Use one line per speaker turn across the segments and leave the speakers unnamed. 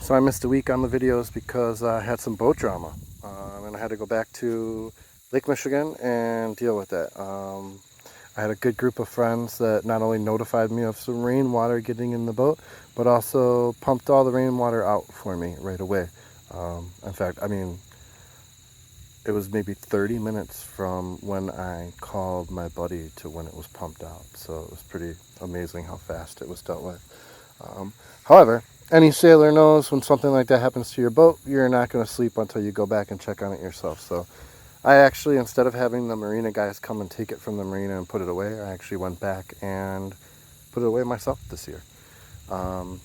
So I missed a week on the videos because I had some boat drama, and I had to go back to Lake Michigan and deal with that. I had a good group of friends that not only notified me of some rainwater getting in the boat, but also pumped all the rainwater out for me right away. In fact, I mean, it was maybe 30 minutes from when I called my buddy to when it was pumped out. So it was pretty amazing how fast it was dealt with. However, any sailor knows when something like that happens to your boat, you're not going to sleep until you go back and check on it yourself. So I actually, instead of having the marina guys come and take it from the marina and put it away, I actually went back and put it away myself this year. Some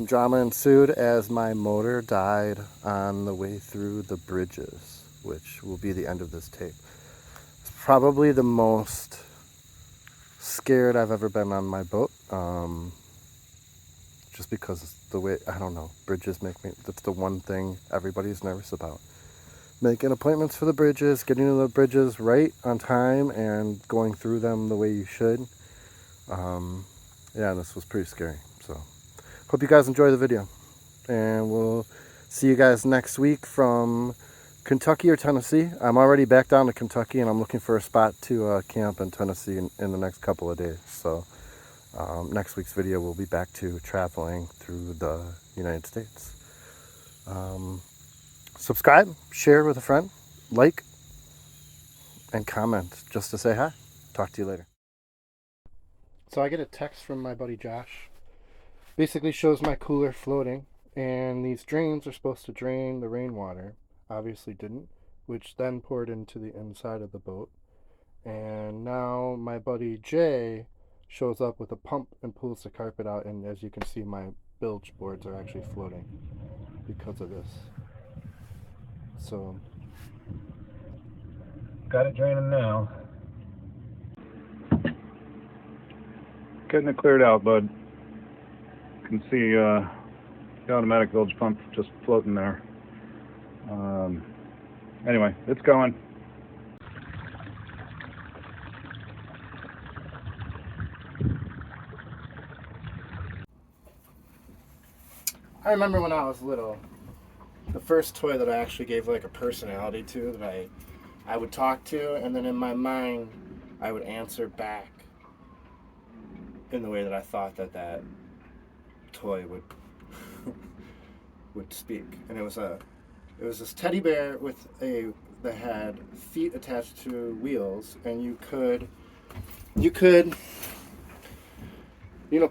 drama ensued as my motor died on the way through the bridges, which will be the end of this tape. It's probably the most scared I've ever been on my boat. Just because the way, I don't know, bridges make me, that's the one thing everybody's nervous about. Making appointments for the bridges, getting to the bridges right on time and going through them the way you should. Yeah, this was pretty scary. So hope you guys enjoy the video, and we'll see you guys next week from Kentucky or Tennessee. I'm already back down to Kentucky, and I'm looking for a spot to camp in Tennessee in the next couple of days. So next week's video we'll be back to traveling through the United States. Subscribe, share with a friend, like, and comment just to say hi. Talk to you later. So I get a text from my buddy Josh. Basically shows my cooler floating, and these drains are supposed to drain the rainwater. Obviously didn't, which then poured into the inside of the boat. And now my buddy Jay shows up with a pump and pulls the carpet out, and as you can see, my bilge boards are actually floating because of this. So
got it draining now. Getting it cleared out, bud. You can see the automatic bilge pump just floating there. Anyway, it's going.
I remember when I was little, the first toy that I actually gave like a personality to, that I would talk to, and then in my mind I would answer back in the way that I thought that toy would speak. And it was this teddy bear with that had feet attached to wheels, and you could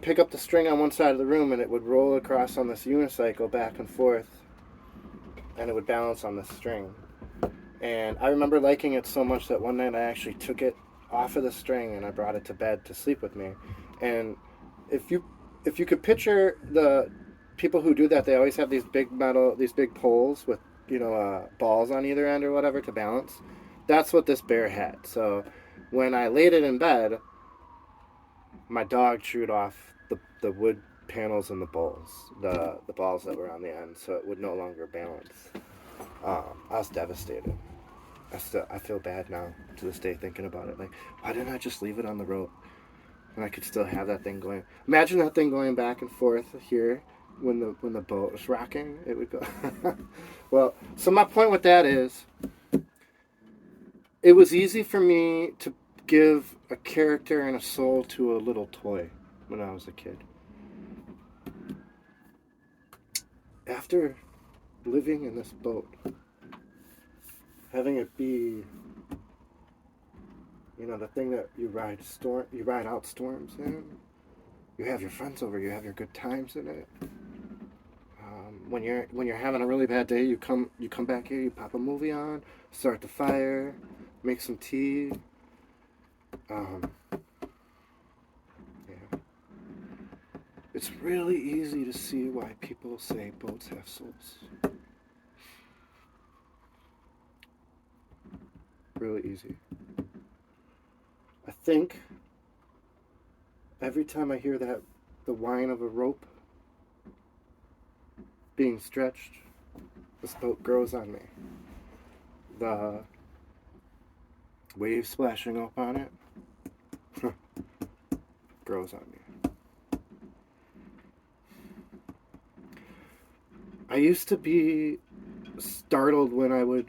pick up the string on one side of the room, and it would roll across on this unicycle back and forth, and it would balance on the string. And I remember liking it so much that one night I actually took it off of the string and I brought it to bed to sleep with me. And if you could picture the people who do that, they always have these big poles with balls on either end or whatever to balance. That's what this bear had. So when I laid it in bed, my dog chewed off the wood panels and the balls that were on the end, so it would no longer balance. I was devastated. I feel bad now to this day thinking about it. Like, why didn't I just leave it on the rope and I could still have that thing going? Imagine that thing going back and forth here when the boat was rocking. It would go. Well, so my point with that is, it was easy for me to give a character and a soul to a little toy when I was a kid. After living in this boat, having it be, the thing that you ride out storms in, you have your friends over, you have your good times in it. When you're having a really bad day, you come back here, you pop a movie on, start the fire, make some tea. Yeah. It's really easy to see why people say boats have souls. Really easy. I think every time I hear the whine of a rope being stretched, this boat grows on me. The waves splashing up on it grows on me. I used to be startled when I would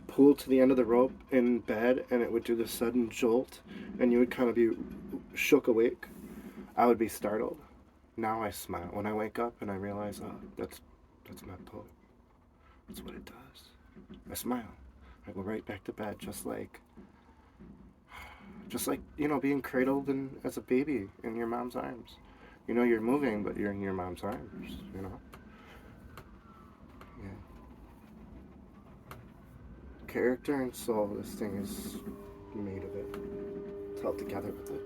pull to the end of the rope in bed and it would do this sudden jolt and you would kind of be shook awake. I would be startled. Now I smile. When I wake up and I realize, oh, that's my boat. That's what it does. I smile. I go right back to bed just like, you know, being cradled as a baby in your mom's arms. You know you're moving, but you're in your mom's arms, you know? Yeah. Character and soul, this thing is made of it. It's held together with it.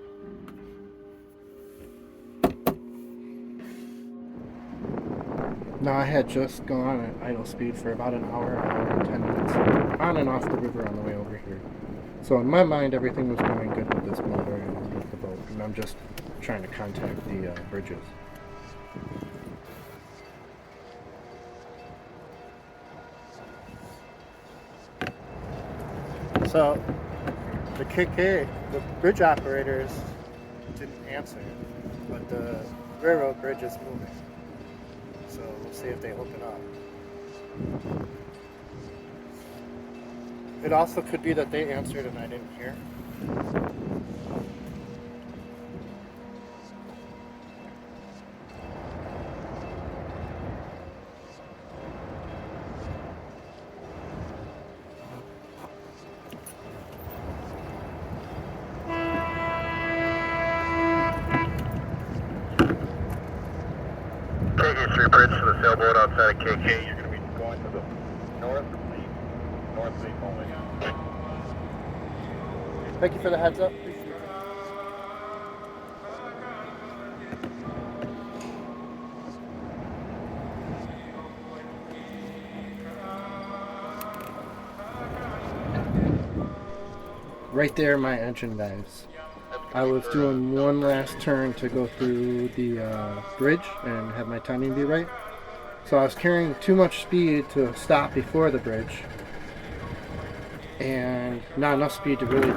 Now I had just gone at idle speed for about an hour and 10 minutes, on and off the river on the way over here. So in my mind, everything was going good with this motor and with the boat, and I'm just trying to contact the bridges. So the KK, the bridge operators didn't answer, but the railroad bridge is moving. So we'll see if they open up. It also could be that they answered and I didn't hear.
KK3 bridge to the sailboat outside of KK. You're going to be going to the north leaf only.
Thank you for the heads up. Appreciate it. Right there, my engine dies. I was doing one last turn to go through the bridge and have my timing be right. So I was carrying too much speed to stop before the bridge. And not enough speed to really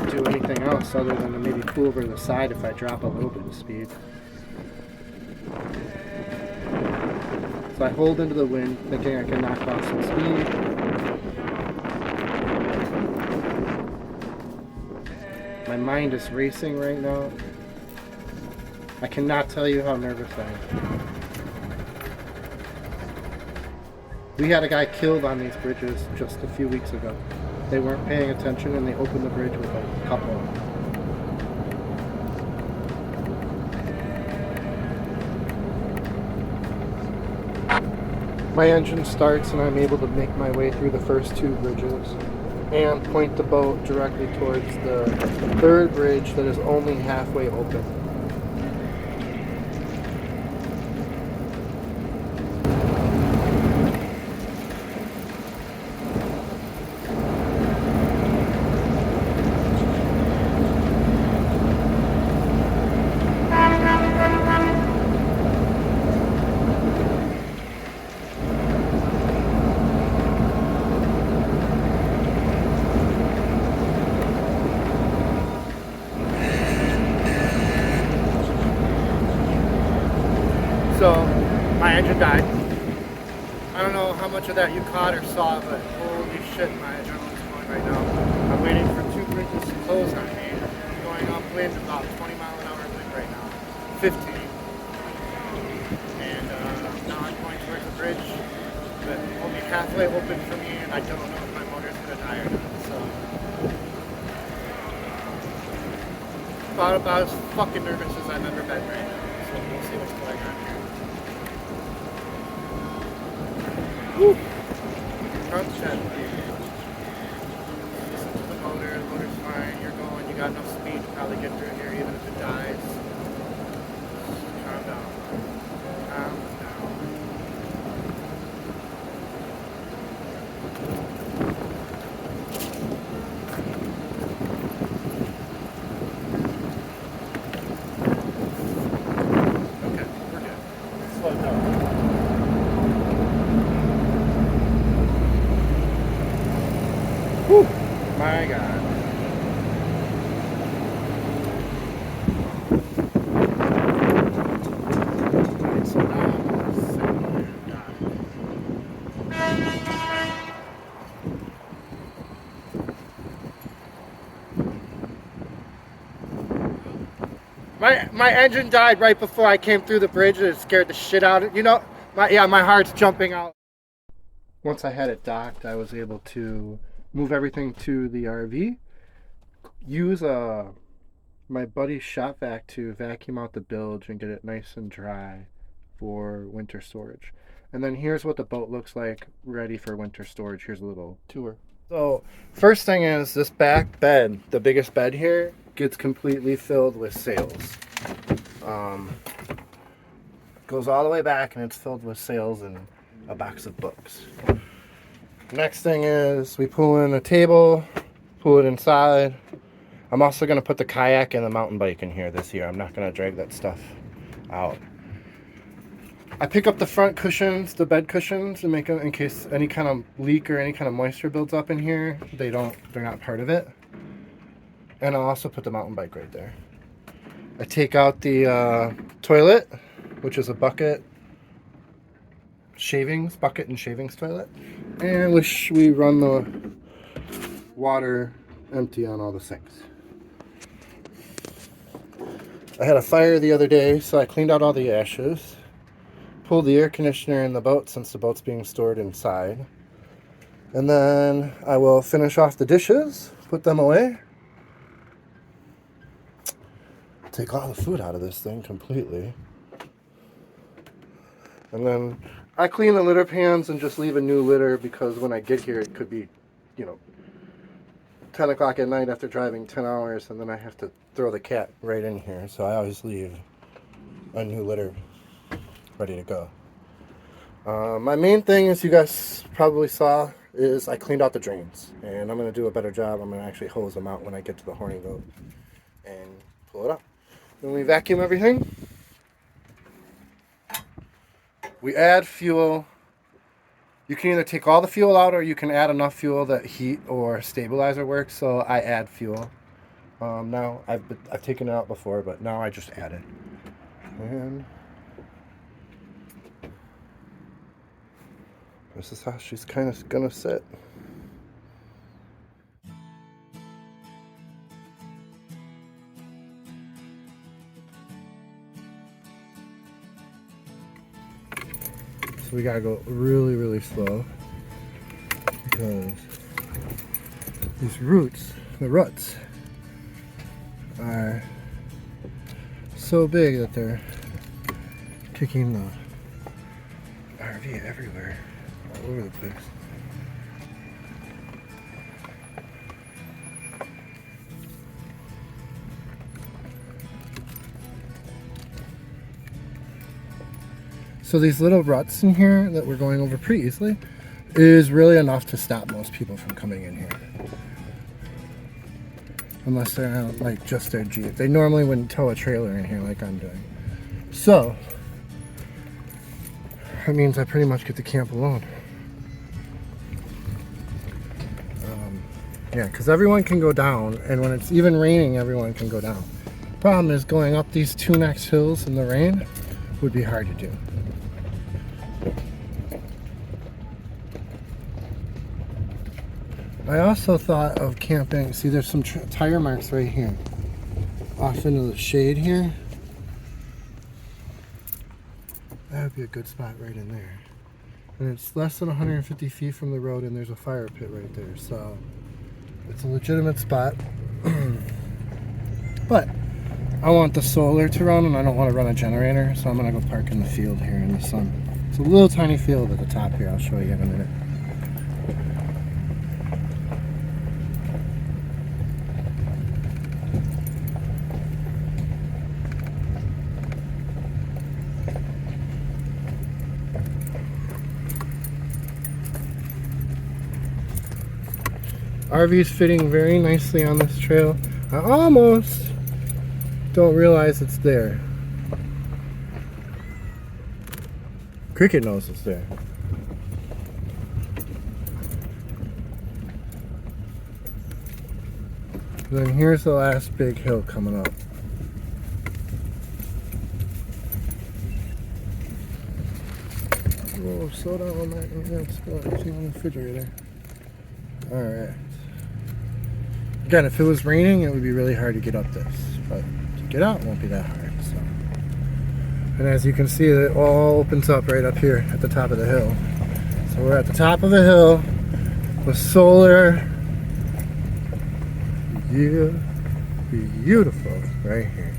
do anything else other than to maybe pull over to the side if I drop a little bit of speed. So I hold into the wind, thinking I can knock off some speed. My mind is racing right now. I cannot tell you how nervous I am. We had a guy killed on these bridges just a few weeks ago. They weren't paying attention and they opened the bridge with a couple of them. My engine starts and I'm able to make my way through the first two bridges and point the boat directly towards the third bridge that is only halfway open. So, my engine died. I don't know how much of that you caught or saw, but holy shit, my adrenaline's going right now. I'm waiting for two bridges to close on me. I'm going upwind about 20 mile an hour wind right now. 15. And now I'm going towards the bridge, but only halfway open for me, and I don't know if my motor's going to die or not. So, about as fucking nervous as I've ever been right now. So we'll see what's going on here. Woo! Front shed. Listen to the motor. The motor's fine. You're going. You got enough speed to probably get through here even if it dies. Calm down. Calm down. Okay, we're good. Slow down. Whew, my God. So now I'm sitting there, God. my engine died right before I came through the bridge, and it scared the shit out of, you know, my heart's jumping out. Once I had it docked, I was able to move everything to the RV, use my buddy's shop vac to vacuum out the bilge and get it nice and dry for winter storage. And then here's what the boat looks like ready for winter storage. Here's a little tour. So first thing is this back bed, the biggest bed here, gets completely filled with sails. Goes all the way back and it's filled with sails and a box of books. Next thing is we pull in a table, pull it inside. I'm also going to put the kayak and the mountain bike in here this year. I'm not going to drag that stuff out. I pick up the front cushions, the bed cushions, and make them in case any kind of leak or any kind of moisture builds up in here. They're not part of it. And I'll also put the mountain bike right there. I take out the toilet, which is a bucket and shavings toilet. And we run the water empty on all the sinks. I had a fire the other day, so I cleaned out all the ashes. Pulled the air conditioner in the boat since the boat's being stored inside. And then I will finish off the dishes, put them away. Take all the food out of this thing completely. And then I clean the litter pans and just leave a new litter because when I get here it could be, 10 o'clock at night after driving 10 hours and then I have to throw the cat right in here. So I always leave a new litter ready to go. My main thing, as you guys probably saw, is I cleaned out the drains. And I'm going to do a better job. I'm going to actually hose them out when I get to the horny boat and pull it up. Then we vacuum everything. We add fuel. You can either take all the fuel out or you can add enough fuel that heat or stabilizer works. So I add fuel. Now I've taken it out before, but now I just add it. And this is how she's kind of gonna sit. So we gotta go really, really slow because these the ruts, are so big that they're kicking the RV everywhere, all over the place. So these little ruts in here that we're going over pretty easily is really enough to stop most people from coming in here. Unless they're out, like just their Jeep. They normally wouldn't tow a trailer in here like I'm doing. So, that means I pretty much get to camp alone. Yeah, because everyone can go down, and when it's even raining, everyone can go down. Problem is, going up these two next hills in the rain would be hard to do. I also thought of camping. See, there's some tire marks right here, off into the shade here. That would be a good spot right in there. And it's less than 150 feet from the road, and there's a fire pit right there. So it's a legitimate spot. But I want the solar to run, and I don't want to run a generator, so I'm gonna go park in the field here in the sun. It's a little tiny field at the top here. I'll show you in a minute. RV's fitting very nicely on this trail. I almost don't realize it's there. Cricket knows it's there. Then here's the last big hill coming up. Whoa, slow down on that. That's anything on the refrigerator. Alright. Again, if it was raining, it would be really hard to get up this, but to get out won't be that hard. So. And as you can see, it all opens up right up here at the top of the hill. So we're at the top of the hill with solar. Yeah, beautiful right here.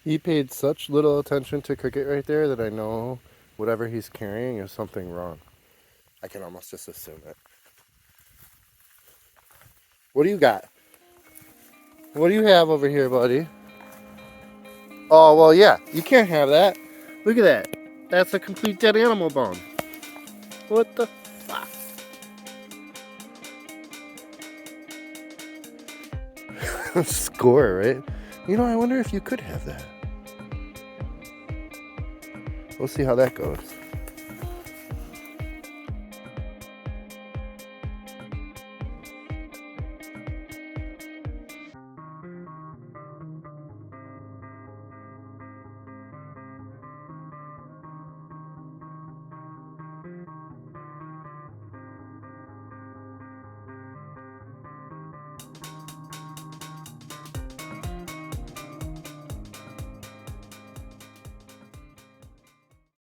He paid such little attention to cricket right there that I know whatever he's carrying is something wrong. I can almost just assume it. What do you got? What do you have over here, buddy? Oh, well, yeah. You can't have that. Look at that. That's a complete dead animal bone. What the fuck? Score, right? You know, I wonder if you could have that. We'll see how that goes.